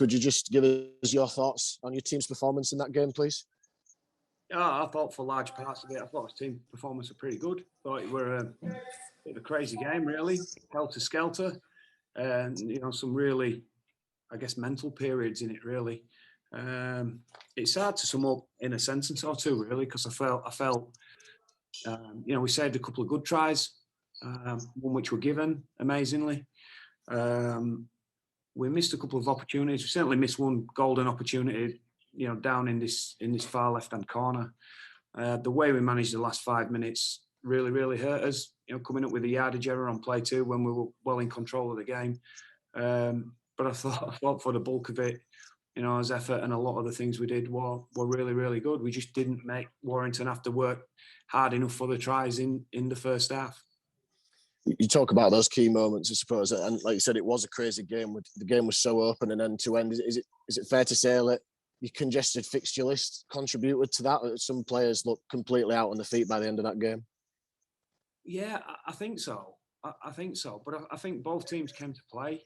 Could you just give us your thoughts on your team's performance in that game, please? Yeah, I thought for large parts of it, I thought the team performance was pretty good. Thought it were a bit of a crazy game, really, helter-skelter, and some really, I guess, mental periods in it, really. It's hard to sum up in a sentence or two, really, because I felt, we saved a couple of good tries, one which were given amazingly. We missed a couple of opportunities. We certainly missed one golden opportunity, down in this far left-hand corner. The way we managed the last 5 minutes really, really hurt us. Coming up with a yardage error on play 2 when we were well in control of the game. But I thought for the bulk of it, as effort and a lot of the things we did were really, really good. We just didn't make Warrington have to work hard enough for the tries in the first half. You talk about those key moments, I suppose, and like you said, it was a crazy game. The game was so open and end to end. Is it fair to say that your congested fixture list contributed to that? Some players looked completely out on their feet by the end of that game. Yeah, I think so. I think so. But I think both teams came to play.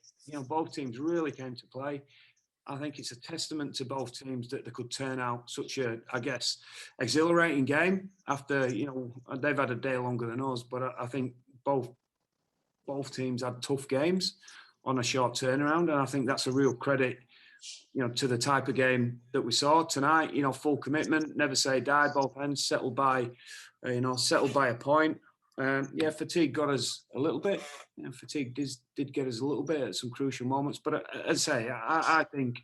Both teams really came to play. I think it's a testament to both teams that they could turn out such a, I guess, exhilarating game after, they've had a day longer than us. But I think both teams had tough games on a short turnaround. And I think that's a real credit, to the type of game that we saw tonight. Full commitment, never say die, both ends, settled by a point. Fatigue got us a little bit. Fatigue did get us a little bit at some crucial moments. But as I say, I think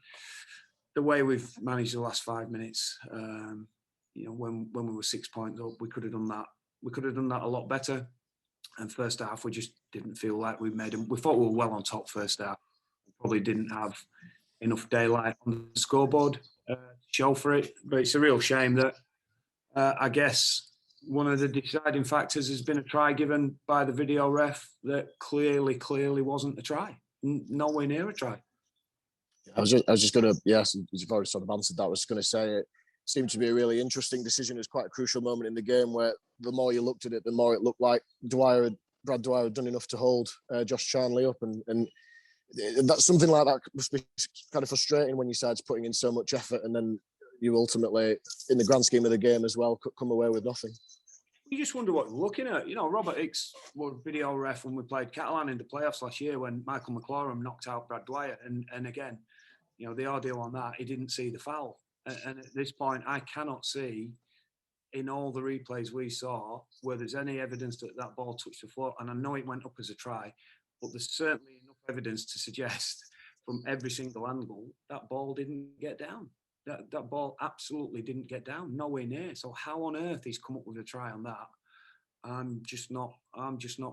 the way we've managed the last 5 minutes, when we were 6 points up, we could have done that. We could have done that a lot better. And first half, we just didn't feel like we made them. We thought we were well on top first half. We probably didn't have enough daylight on the scoreboard to show for it. But it's a real shame that I guess one of the deciding factors has been a try given by the video ref that clearly wasn't a try. Nowhere near a try. I was just going to, yes, you've already sort of answered that. I was going to say it seemed to be a really interesting decision. It was quite a crucial moment in the game where the more you looked at it, the more it looked like Brad Dwyer had done enough to hold Josh Charnley up. And that's something like that must be kind of frustrating when your side's putting in so much effort and then you ultimately, in the grand scheme of the game as well, could come away with nothing. You just wonder what we're looking at. Robert Hicks was video ref when we played Catalan in the playoffs last year when Michael McLaurin knocked out Brad Dwyer. And again, the audio on that, he didn't see the foul. And at this point, I cannot see in all the replays we saw where there's any evidence that that ball touched the floor. And I know it went up as a try, but there's certainly enough evidence to suggest from every single angle that ball didn't get down. That ball absolutely didn't get down, nowhere near. So how on earth he's come up with a try on that? I'm just not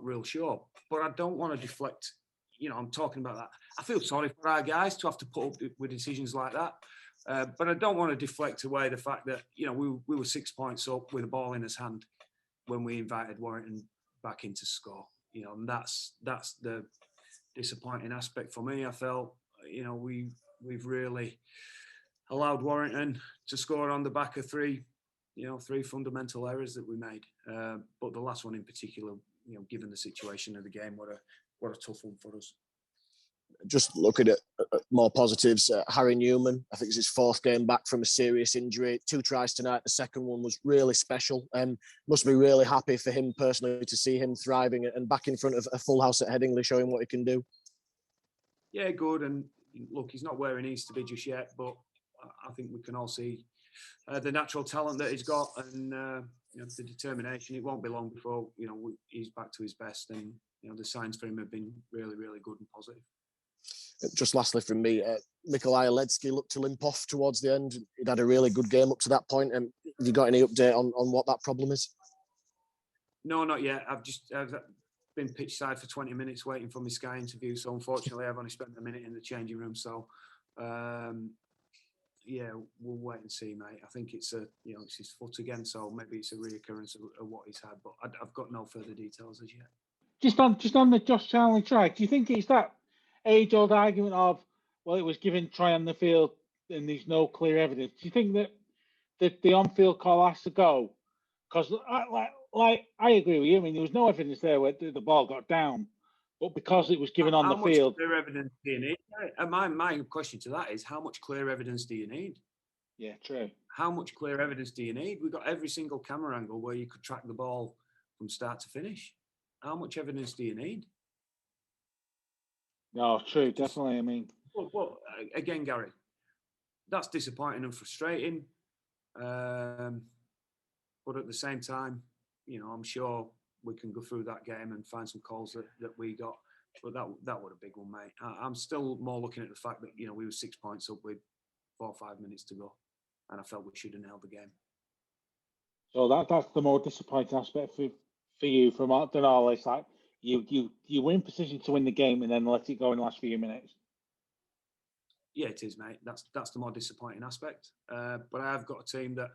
real sure. But I don't want to deflect. I'm talking about that. I feel sorry for our guys to have to put up with decisions like that. But I don't want to deflect away the fact that we were 6 points up with a ball in his hand when we invited Warrington back in to score. And that's the disappointing aspect for me. I felt we've really allowed Warrington to score on the back of three fundamental errors that we made. But the last one in particular, given the situation of the game, what a tough one for us. Just looking at more positives, Harry Newman, I think it's his 4th game back from a serious injury. 2 tries tonight. The second one was really special. Must be really happy for him personally to see him thriving and back in front of a full house at Headingley, showing what he can do. Yeah, good. And look, he's not where he needs to be just yet, but I think we can all see the natural talent that he's got and the determination. It won't be long before he's back to his best, and the signs for him have been really, really good and positive. Just lastly from me, Mikhail looked to limp off towards the end. He'd had a really good game up to that point. Have you got any update on what that problem is? No, not yet. I've been pitch side for 20 minutes waiting for my Sky interview. So unfortunately, I've only spent a minute in the changing room. So, we'll wait and see, mate. I think it's his foot again. So maybe it's a reoccurrence of what he's had. But I've got no further details as yet. Just on the Josh Charnley try, do you think it's that age-old argument of, well, it was given try on the field and there's no clear evidence? Do you think that the on-field call has to go? Because I agree with you. I mean, there was no evidence there where the ball got down. but because it was given on How the much field. clear evidence do you need? My question to that is, how much clear evidence do you need? Yeah, true. How much clear evidence do you need? We've got every single camera angle where you could track the ball from start to finish. How much evidence do you need? No, true, definitely. I mean, Well, again, Gary, that's disappointing and frustrating. But at the same time, I'm sure we can go through that game and find some calls that we got. But that was a big one, mate. I'm still more looking at the fact that we were 6 points up with 4 or 5 minutes to go, and I felt we should have nailed the game. so that's the more disappointing aspect for you from all this. Like you were in position to win the game and then let it go in the last few minutes. Yeah, it is, mate. That's the more disappointing aspect. But I have got a team that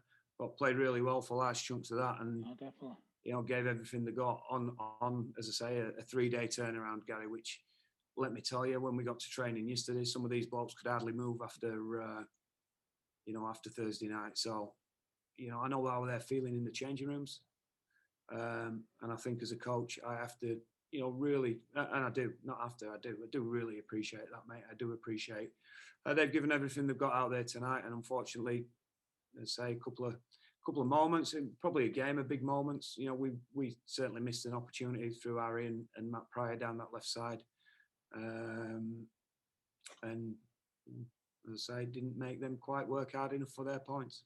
played really well for large chunks of that, and definitely. Gave everything they got on, as I say, a 3-day turnaround, Gary. Which, let me tell you, when we got to training yesterday, some of these blokes could hardly move after Thursday night. So, I know how they're feeling in the changing rooms, and I think as a coach, I have to, really, and I do really appreciate that, mate. I do appreciate they've given everything they've got out there tonight, and unfortunately, let's say a couple of moments, probably a game of big moments. We certainly missed an opportunity through Harry and Matt Pryor down that left side, and as I say, didn't make them quite work hard enough for their points.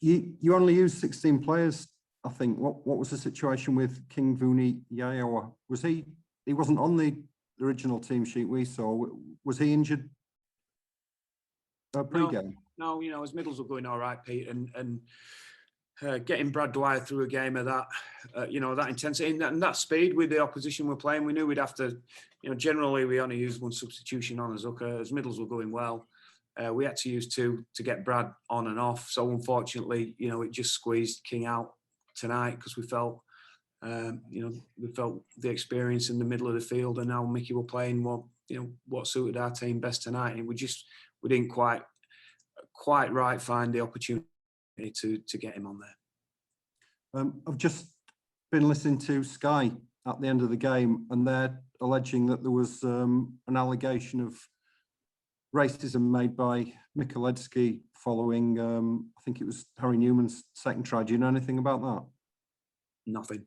You only used 16 players, I think. What was the situation with King Vuni Yaya? Was he wasn't on the original team sheet we saw? Was he injured pre-game? No, his middles were going all right, Pete, and getting Brad Dwyer through a game of that, that intensity and that speed with the opposition we're playing, we knew we'd have to, generally we only used one substitution on as Zucker. His middles were going well. We had to use 2 to get Brad on and off. So unfortunately, it just squeezed King out tonight because we felt, the experience in the middle of the field, and now Mickey were playing what suited our team best tonight, and we didn't quite right find the opportunity to get him on there. I've just been listening to Sky at the end of the game, and they're alleging that there was an allegation of racism made by Mikhail following, I think it was Harry Newman's second try. Do you know anything about that? Nothing.